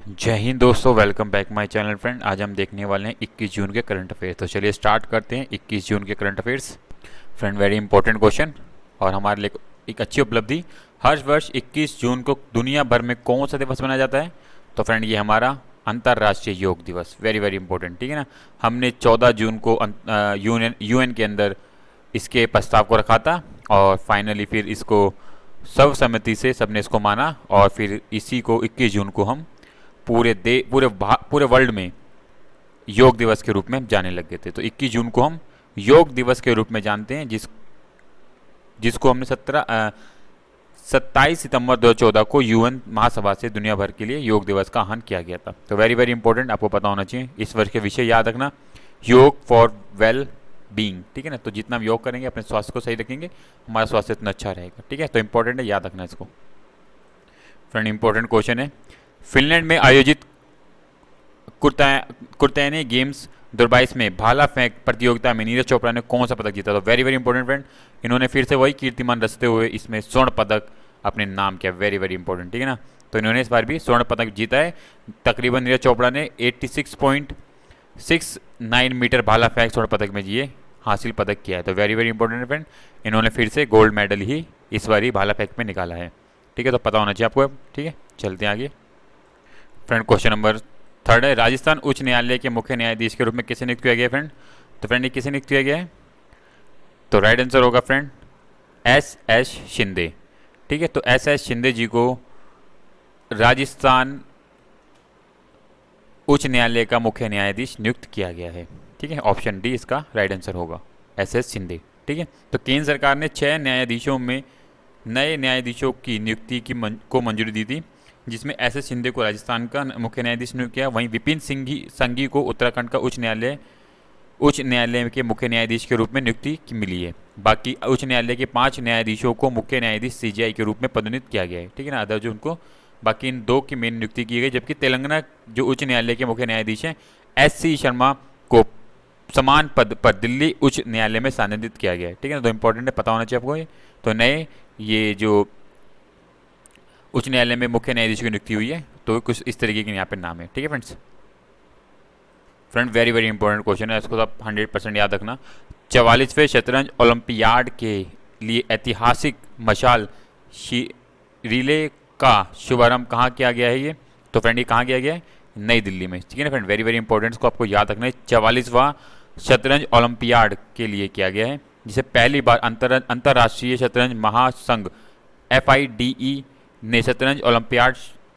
जय हिंद दोस्तों, welcome back my channel friend. आज हम देखने वाले हैं 21 जून के करंट अफेयर्स। तो चलिए स्टार्ट करते हैं 21 जून के current affairs. Friend, very important question और हमारे लिए एक अच्छी उपलब्धि। हर वर्ष 21 जून को दुनिया भर में कौन सा दिवस मनाया जाता है? तो फ्रेंड, ये हमारा अंतर्राष्ट्रीय योग दिवस। वेरी वेरी इंपॉर्टेंट, ठीक है ना। हमने 14 जून को यूएन के अंदर इसके प्रस्ताव को रखा था और फाइनली फिर इसको सर्वसम्मति से सबने इसको माना और फिर इसी को 21 जून को हम पूरे वर्ल्ड में योग दिवस के रूप में जाने लग गए थे। तो 21 जून को हम योग दिवस के रूप में जानते हैं, जिसको हमने 27 सितंबर 2014 को यूएन महासभा से दुनिया भर के लिए योग दिवस का आह्वान किया गया था। तो वेरी वेरी इंपॉर्टेंट, आपको पता होना चाहिए। इस वर्ष के विषय याद रखना, योग फॉर वेल बींग, ठीक है ना। तो जितना हम योग करेंगे, अपने स्वास्थ्य को सही रखेंगे, हमारा स्वास्थ्य इतना अच्छा रहेगा, ठीक है। तो इंपॉर्टेंट है, याद रखना इसको। फ्रेंड, इंपॉर्टेंट क्वेश्चन है। फिनलैंड में आयोजित कुर्तैने गेम्स 2022 में भाला फेंक प्रतियोगिता में नीरज चोपड़ा ने कौन सा पदक जीता? तो वेरी वेरी इंपॉर्टेंट फ्रेंड, इन्होंने फिर से वही कीर्तिमान रचते हुए इसमें स्वर्ण पदक अपने नाम किया। वेरी वेरी इंपॉर्टेंट, ठीक है ना। तो इन्होंने इस बार भी स्वर्ण पदक जीता है। तकरीबन नीरज चोपड़ा ने 86.69 मीटर भाला फेंक स्वर्ण पदक में ये हासिल पदक किया है। तो वेरी वेरी इंपॉर्टेंट फ्रेंड, इन्होंने फिर से गोल्ड मेडल ही इस बार ही भाला फेंक में निकाला है, ठीक है। तो पता होना चाहिए आपको, ठीक है। चलते हैं आगे। फ्रेंड, क्वेश्चन नंबर 3 है, राजस्थान उच्च न्यायालय के मुख्य न्यायाधीश के रूप में किसे नियुक्त किया गया फ्रेंड? तो फ्रेंड, ये किसे नियुक्त किया गया है? तो राइट आंसर होगा फ्रेंड एस शिंदे, ठीक है। तो एस शिंदे जी को राजस्थान उच्च न्यायालय का मुख्य न्यायाधीश नियुक्त किया गया है, ठीक है। ऑप्शन डी इसका राइट आंसर होगा, एस शिंदे, ठीक है। तो केंद्र सरकार ने 6 न्यायाधीशों में नए न्यायाधीशों की नियुक्ति को मंजूरी दी थी, जिसमें एस शिंदे को राजस्थान का मुख्य न्यायाधीश नियुक्त किया। वहीं विपिन संघी को उत्तराखंड का उच्च न्यायालय के मुख्य न्यायाधीश के रूप में नियुक्ति मिली है। बाकी उच्च न्यायालय के 5 न्यायाधीशों को मुख्य न्यायाधीश सीजीआई के रूप में पदोन्नत किया गया है, ठीक है ना। अदर जो उनको बाकी इन 2 की मेन नियुक्ति की गई, जबकि तेलंगाना जो उच्च न्यायालय के मुख्य न्यायाधीश हैं SC शर्मा को समान पद पर दिल्ली उच्च न्यायालय में स्थानांतरित किया गया है, ठीक है ना। तो इंपॉर्टेंट है, पता होना चाहिए आपको ये। तो नए ये जो उच्च न्यायालय में मुख्य न्यायाधीश की नियुक्ति हुई है, तो कुछ इस तरीके के यहाँ पे नाम है, ठीक है friends. Friend, very very important question है, इसको आप 100% याद रखना। 44वें शतरंज ओलंपियाड के लिए ऐतिहासिक मशाल रिले का शुभारंभ कहाँ किया गया है ये? तो फ्रेंड, ये कहाँ किया गया है? नई दिल्ली में, ठीक है ना फ्रेंड। वेरी वेरी इंपॉर्टेंट, इसको आपको याद रखना है। 44वां शतरंज ओलंपियाड के लिए किया गया है, जिसे पहली बार अंतर्राष्ट्रीय शतरंज महासंघ FIDE ने शतरंज ओलंपियाड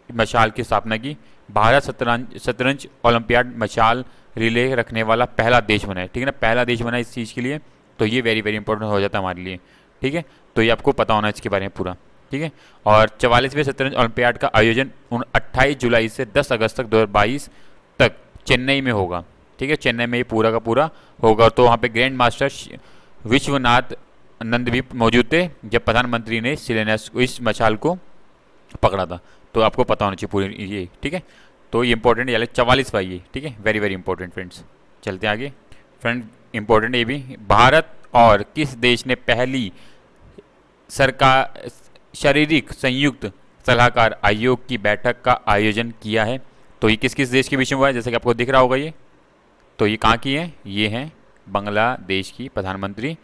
मशाल की स्थापना की। भारत शतरंज ओलंपियाड मशाल रिले रखने वाला पहला देश बना है, ठीक है ना। पहला देश बना इस चीज़ के लिए, तो ये वेरी वेरी इंपॉर्टेंट हो जाता है हमारे लिए, ठीक है। तो ये आपको पता होना इसके बारे में पूरा, ठीक है। और 44वें शतरंज ओलंपियाड का आयोजन 28 जुलाई से 10 अगस्त तक 2022 तक चेन्नई में होगा, ठीक है। चेन्नई में ये पूरा का पूरा होगा। तो वहाँ पे ग्रैंड मास्टर विश्वनाथ नंद भी मौजूद थे जब प्रधानमंत्री ने शिलान्यास इस मशाल को पकड़ा था। तो आपको पता होना चाहिए पूरी ये, ठीक है। तो ये इंपॉर्टेंट है, 44वां ये, ठीक है। Very very important friends. चलते हैं आगे। फ्रेंड, इंपॉर्टेंट ये भी, भारत और किस देश ने पहली सरकार शारीरिक संयुक्त सलाहकार आयोग की बैठक का आयोजन किया है? तो ये किस किस देश के बीच में हुआ है? जैसे कि आपको दिख रहा होगा ये, तो ये कहाँ की है? ये है बांग्लादेश की प्रधानमंत्री।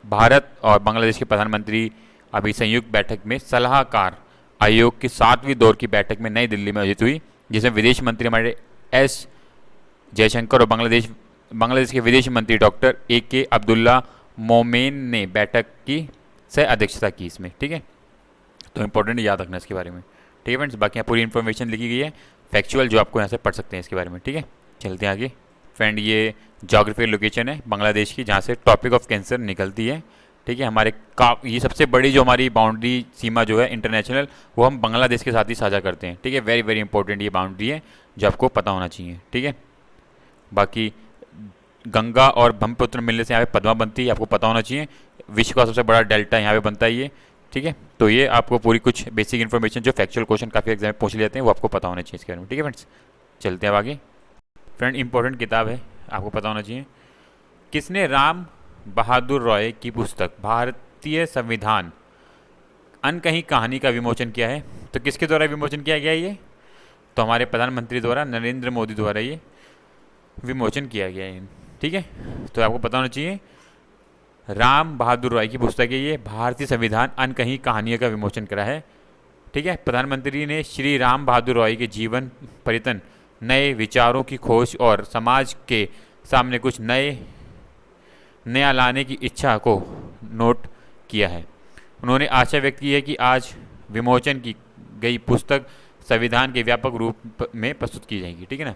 भारत और बांग्लादेश के प्रधानमंत्री अभी संयुक्त बैठक में सलाहकार आयोग की 7वीं दौर की बैठक में नई दिल्ली में आयोजित हुई, जिसमें विदेश मंत्री हमारे एस जयशंकर और बांग्लादेश के विदेश मंत्री डॉक्टर AK अब्दुल्ला मोमेन ने बैठक की से अध्यक्षता की इसमें, ठीक है। तो इंपॉर्टेंट याद रखना इसके बारे में, ठीक है फ्रेंड्स। बाकी यहाँ पूरी इन्फॉर्मेशन लिखी गई है, फैक्चुअल, जो आपको यहाँ से पढ़ सकते हैं इसके बारे में, ठीक है। चलते हैं आगे। फ्रेंड, ये जोग्राफिकल लोकेशन है बांग्लादेश की, जहाँ से ट्रॉपिक ऑफ कैंसर निकलती है, ठीक है। हमारे ये सबसे बड़ी जो हमारी बाउंड्री सीमा जो है इंटरनेशनल, वो हम बांग्लादेश के साथ ही साझा करते हैं, ठीक है। वेरी वेरी इंपॉर्टेंट ये बाउंड्री है जो आपको पता होना चाहिए, ठीक है। बाकी गंगा और ब्रह्मपुत्र मिलने से यहाँ पे पद्मा बनती है, आपको पता होना चाहिए। विश्व का सबसे बड़ा डेल्टा यहाँ पे बनता है ये, ठीक है। तो ये आपको पूरी कुछ बेसिक इन्फॉर्मेशन जो फैक्चुअल क्वेश्चन काफ़ी एग्जाम में पूछ लेते हैं, वो आपको पता होना चाहिए इसके बारे में, ठीक है फ्रेंड्स। चलते हैं आगे। फ्रेंड, इंपॉर्टेंट किताब है, आपको पता होना चाहिए। किसने राम बहादुर रॉय की पुस्तक भारतीय संविधान अनकही कहानी का विमोचन किया है? तो किसके द्वारा विमोचन किया गया है ये? तो हमारे प्रधानमंत्री द्वारा, नरेंद्र मोदी द्वारा ये विमोचन किया गया है। ठीक है, तो आपको पता होना चाहिए राम बहादुर रॉय की पुस्तक है ये, भारतीय संविधान अनकही कहानियों का विमोचन करा है। ठीक है, प्रधानमंत्री ने श्री राम बहादुर रॉय के जीवन परिवर्तन, नए विचारों की खोज और समाज के सामने कुछ नया लाने की इच्छा को नोट किया है। उन्होंने आशा व्यक्त की है कि आज विमोचन की गई पुस्तक संविधान के व्यापक रूप में प्रस्तुत की जाएगी। ठीक है ना,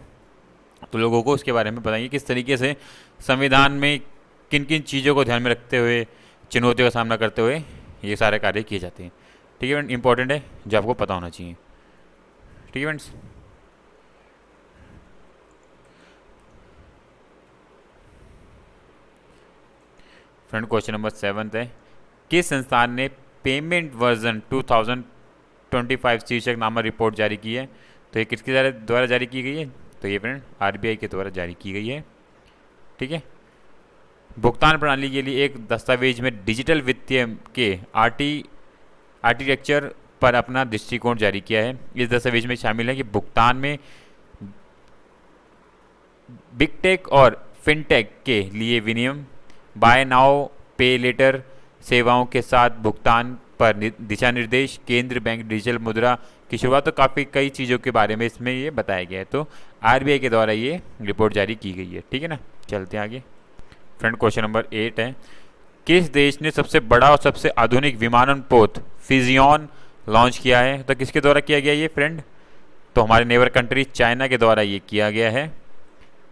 तो लोगों को उसके बारे में बताइए किस तरीके से संविधान में किन किन चीज़ों को ध्यान में रखते हुए, चुनौतियों का सामना करते हुए ये सारे कार्य किए जाते हैं। ठीक है फ्रेंड, इंपॉर्टेंट है जो आपको पता होना चाहिए। ठीक है फ्रेंड्स, फ्रेंड क्वेश्चन नंबर 7 है, किस संस्थान ने पेमेंट वर्जन 2025 शीर्षक नामक रिपोर्ट जारी की है? तो ये किसके द्वारा जारी की गई है? तो ये फ्रेंड आरबीआई के द्वारा जारी की गई है। ठीक है, भुगतान प्रणाली के लिए एक दस्तावेज में डिजिटल वित्तीय के आर्किटेक्चर पर अपना दृष्टिकोण जारी किया है। इस दस्तावेज में शामिल है कि भुगतान में बिग टेक और फिनटेक के लिए विनियम, बाय नाउ पे लेटर सेवाओं के साथ भुगतान पर दिशा निर्देश, केंद्र बैंक डिजिटल मुद्रा की शुरुआत, तो काफ़ी कई चीज़ों के बारे में इसमें ये बताया गया है। तो आरबीआई के द्वारा ये रिपोर्ट जारी की गई है। ठीक है ना, चलते हैं आगे। फ्रेंड क्वेश्चन नंबर 8 है, किस देश ने सबसे बड़ा और सबसे आधुनिक विमानन पोत फिजियन लॉन्च किया है? तो किसके द्वारा किया गया ये फ्रेंड? तो हमारे नेबर कंट्री चाइना के द्वारा ये किया गया है।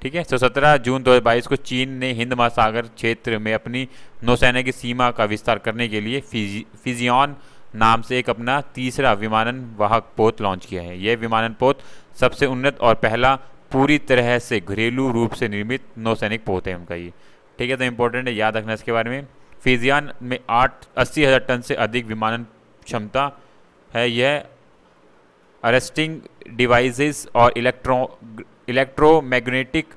ठीक है, तो 17 जून 2022 को चीन ने हिंद महासागर क्षेत्र में अपनी नौसेना की सीमा का विस्तार करने के लिए फिजियन नाम से एक अपना तीसरा विमानन वाहक पोत लॉन्च किया है। यह विमानन पोत सबसे उन्नत और पहला पूरी तरह से घरेलू रूप से निर्मित नौसैनिक पोत है उनका ये। ठीक है, तो इंपॉर्टेंट है, याद रखना इसके बारे में। फिजियन में 80,000 टन से अधिक विमानन क्षमता है। यह अरेस्टिंग डिवाइसेस और इलेक्ट्रोमैग्नेटिक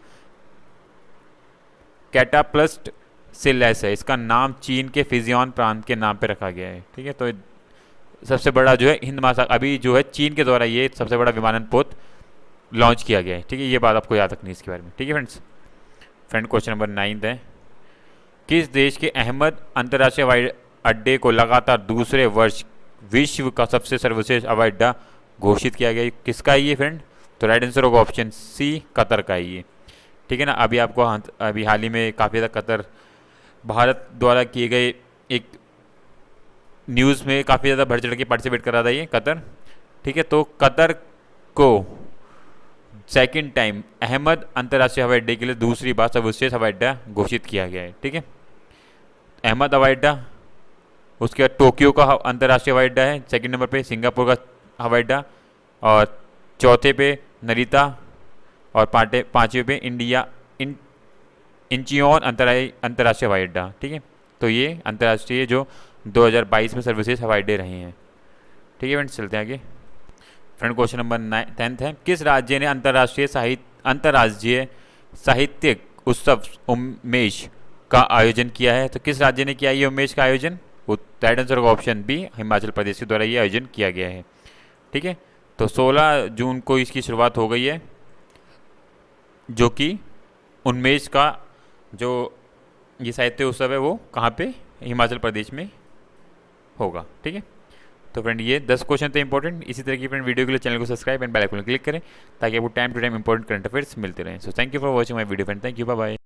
कैटापल्ट से लैस है। इसका नाम चीन के फिजियन प्रांत के नाम पे रखा गया है। ठीक है, तो सबसे बड़ा जो है हिंद महासागर, अभी जो है चीन के द्वारा ये सबसे बड़ा विमानन पोत लॉन्च किया गया है। ठीक है, ये बात आपको याद रखनी है इसके बारे में। ठीक है फ्रेंड क्वेश्चन नंबर 9 है, किस देश के अहमद अंतर्राष्ट्रीय हवाई अड्डे को लगातार दूसरे वर्ष विश्व का सबसे सर्वश्रेष्ठ हवाई अड्डा घोषित किया गया? किसका है ये फ्रेंड? तो राइट आंसर होगा ऑप्शन सी, कतर का है ये। ठीक है ना, अभी हाल ही में काफ़ी ज़्यादा कतर भारत द्वारा किए गए एक न्यूज़ में काफ़ी ज़्यादा बढ़ चढ़ के पार्टिसिपेट कर रहा था ये कतर। ठीक है, तो कतर को सेकंड टाइम अहमद अंतर्राष्ट्रीय हवाई अड्डे के लिए दूसरी बार सर्वश्रेष्ठ हवाई अड्डा घोषित किया गया है। ठीक है, अहमद हवाई अड्डा, उसके बाद टोक्यो का अंतर्राष्ट्रीय हवाई अड्डा है, सेकंड नंबर पे सिंगापुर का हवाई अड्डा, और चौथे पे नरीता, और पाँचवें पे इंचियोन अंतर्राष्ट्रीय हवाई अड्डा। ठीक है, तो ये अंतर्राष्ट्रीय जो 2022 में सर्वश्रेष्ठ हवाई अड्डे रहे हैं। ठीक है फ्रेंड्स, चलते हैं आगे। फ्रेंड क्वेश्चन नंबर 10 है, किस राज्य ने अंतर्राज्यीय साहित्यिक उत्सव उमेश का आयोजन किया है? तो किस राज्य ने किया ये उमेश का आयोजन? राइट आंसर होगा ऑप्शन बी, हिमाचल प्रदेश के द्वारा ये आयोजन किया गया है। ठीक है, तो 16 जून को इसकी शुरुआत हो गई है, जो कि उन्मेष का जो ये साहित्य उत्सव है वो कहाँ पे? हिमाचल प्रदेश में होगा। ठीक है, तो फ्रेंड ये 10 क्वेश्चन थे इंपॉर्टेंट। इसी तरह की फ्रेंड वीडियो के लिए चैनल को subscribe and bell icon click करें ताकि आपको time to time important current affairs मिलते रहें। So thank you for watching my video friend, thank you, bye bye.